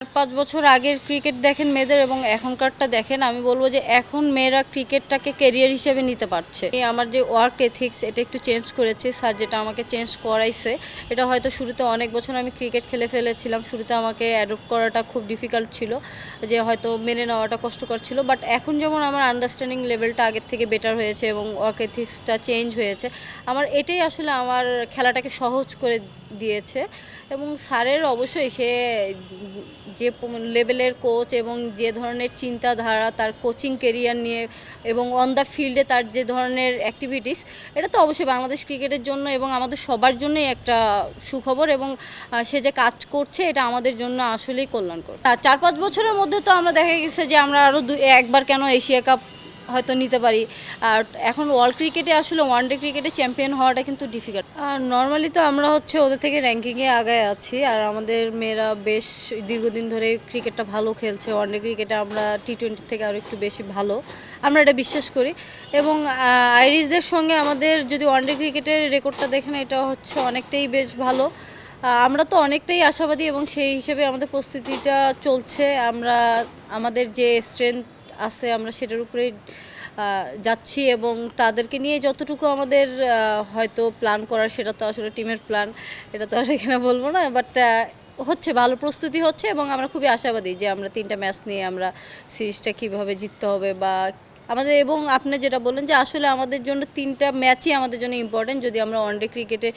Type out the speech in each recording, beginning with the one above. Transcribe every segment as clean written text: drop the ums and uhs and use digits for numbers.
5 বছর আগের ক্রিকেট দেখেন মেয়েদের এবং এখনকারটা দেখেন, আমি বলবো যে এখন মেয়েরা ক্রিকেটটাকে ক্যারিয়ার হিসেবে নিতে পারছে। আমার যে ওয়ার্ক এথিক্স এটা একটু চেঞ্জ করেছে স্যার, যেটা আমাকে চেঞ্জ করাইছে। এটা হয়তো শুরুতে অনেক বছর আমি ক্রিকেট খেলে ফেলেছিলাম, শুরুতে আমাকে অ্যাডপ্ট করাটা খুব ডিফিকাল্ট ছিল, যে হয়তো মেনে নেওয়াটা কষ্টকর ছিল। বাট এখন যেমন আমার আন্ডারস্ট্যান্ডিং লেভেলটা আগের থেকে বেটার হয়েছে এবং ওয়ার্ক এথিক্সটা চেঞ্জ হয়েছে, আমার এটাই আসলে আমার খেলাটাকে সহজ করে দিয়েছে। এবং স্যারের অবশ্যই সে যে লেভেলের কোচ এবং যে ধরনের চিন্তাধারা তার কোচিং কেরিয়ার নিয়ে এবং অন দ্য ফিল্ডে তার যে ধরনের অ্যাক্টিভিটিস, এটা তো অবশ্যই বাংলাদেশ ক্রিকেটের জন্য এবং আমাদের সবার জন্যই একটা সুখবর। এবং সে যে কাজ করছে এটা আমাদের জন্য আসলেই কল্যাণকর। 4-5 বছরের মধ্যে তো আমরা দেখা গেছে যে আমরা আরও একবার কেন এশিয়া কাপ হয়তো নিতে পারি। আর এখন ওয়ার্ল্ড ক্রিকেটে আসলে ওয়ানডে ক্রিকেটে চ্যাম্পিয়ন হওয়াটা কিন্তু ডিফিকাল্ট। আর নর্মালি তো আমরা ওদের থেকে র্যাঙ্কিংয়ে আগায় আছি, আর আমাদের মেয়েরা বেশ দীর্ঘদিন ধরে ক্রিকেটটা ভালো খেলছে। ওয়ানডে ক্রিকেটে আমরা টি-20 থেকে আরও একটু বেশি ভালো, আমরা এটা বিশ্বাস করি। এবং আইরিশদের সঙ্গে আমাদের যদি ওয়ানডে ক্রিকেটের রেকর্ডটা দেখেন, এটা অনেকটাই বেশ ভালো। আমরা তো অনেকটাই আশাবাদী এবং সেই হিসেবে আমাদের প্রস্তুতিটা চলছে। আমরা আমাদের যে স্ট্রেংথ আছে আমরা সেটার উপরেই যাচ্ছি এবং তাদেরকে নিয়ে যতটুকু আমাদের হয়তো প্ল্যান করার, সেটা তো আসলে টিমের প্ল্যান, এটা তো আর এখানে বলবো না। বাট ভালো প্রস্তুতি হচ্ছে এবং আমরা খুবই আশাবাদী যে আমরা 3টা ম্যাচ নিয়ে আমরা সিরিজটা কীভাবে জিততে হবে বা আমাদের। এবং আপনি যেটা বললেন যে আসলে আমাদের জন্য 3টা ম্যাচই আমাদের জন্য ইম্পর্টেন্ট যদি আমরা ওয়ানডে ক্রিকেটে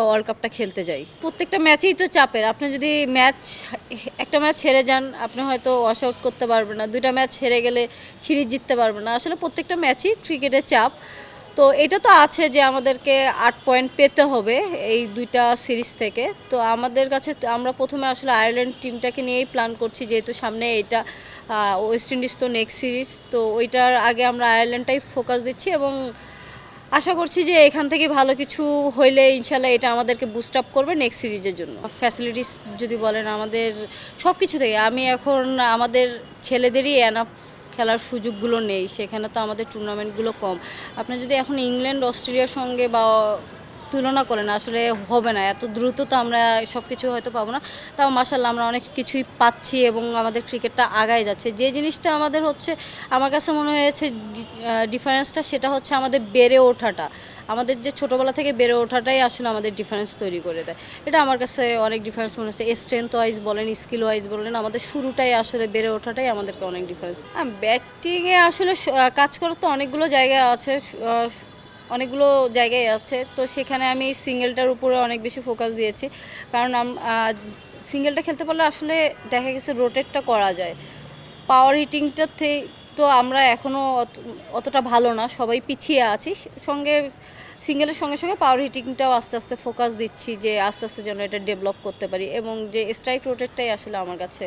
ওয়ার্ল্ড কাপটা খেলতে যাই। প্রত্যেকটা ম্যাচেই তো চাপের। আপনি যদি একটা ম্যাচ হেরে যান, আপনি হয়তো ওয়াশ আউট করতে পারবেন না। 2টা ম্যাচ হেরে গেলে সিরিজ জিততে পারবেন না। আসলে প্রত্যেকটা ম্যাচই ক্রিকেটের চাপ। তো এটা তো আছে যে আমাদেরকে 8 পয়েন্ট পেতে হবে এই 2টা সিরিজ থেকে। তো আমাদের কাছে আমরা প্রথমে আসলে আয়ারল্যান্ড টিমটাকে নিয়েই প্ল্যান করছি, যেহেতু সামনে এটা ওয়েস্ট ইন্ডিজ তো নেক্সট সিরিজ, তো ওইটার আগে আমরা আয়ারল্যান্ডটাই ফোকাস দিচ্ছি এবং আশা করছি যে এখান থেকে ভালো কিছু হইলে ইনশাল্লাহ এটা আমাদেরকে বুস্ট আপ করবে নেক্সট সিরিজের জন্য। ফ্যাসিলিটিস যদি বলেন, আমাদের সব কিছু থেকে আমি এখন আমাদের ছেলেদেরই এনাফ খেলার সুযোগগুলো নেই, সেখানে তো আমাদের টুর্নামেন্টগুলো কম। আপনি যদি এখন ইংল্যান্ড অস্ট্রেলিয়ার সঙ্গে বা তুলনা করেন, আসলে হবে না, এত দ্রুত তো আমরা সব কিছু হয়তো পাবো না। তাও মাশাআল্লাহ আমরা অনেক কিছুই পাচ্ছি এবং আমাদের ক্রিকেটটা আগায় যাচ্ছে। যে জিনিসটা আমাদের আমার কাছে মনে হয়েছে ডিফারেন্সটা, সেটা আমাদের বেড়ে ওঠাটা। আমাদের যে ছোটোবেলা থেকে বেড়ে ওঠাটাই আসলে আমাদের ডিফারেন্স তৈরি করে দেয়। এটা আমার কাছে অনেক ডিফারেন্স মনে হচ্ছে। স্ট্রেংথ ওয়াইজ বলেন, স্কিল ওয়াইজ বলেন, আমাদের শুরুটাই আসলে বেড়ে ওঠাটাই আমাদেরকে অনেক ডিফারেন্স। ব্যাটিংয়ে আসলে কাজ করার তো অনেকগুলো জায়গায় আছে, অনেকগুলো জায়গায় আছে। তো সেখানে আমি সিঙ্গেলটার উপরে অনেক বেশি ফোকাস দিয়েছি, কারণ সিঙ্গেলটা খেলতে পারলে আসলে দেখা গেছে রোটেটটা করা যায়। পাওয়ার হিটিংটাতে তো আমরা এখনও অতটা ভালো না, সবাই পিছিয়ে আছি। সিঙ্গেলের সঙ্গে সঙ্গে পাওয়ার হিটিংটাও আস্তে আস্তে ফোকাস দিচ্ছি, যে আস্তে আস্তে যেন এটা ডেভেলপ করতে পারি। এবং যে স্ট্রাইক রোটেটটাই আসলে আমার কাছে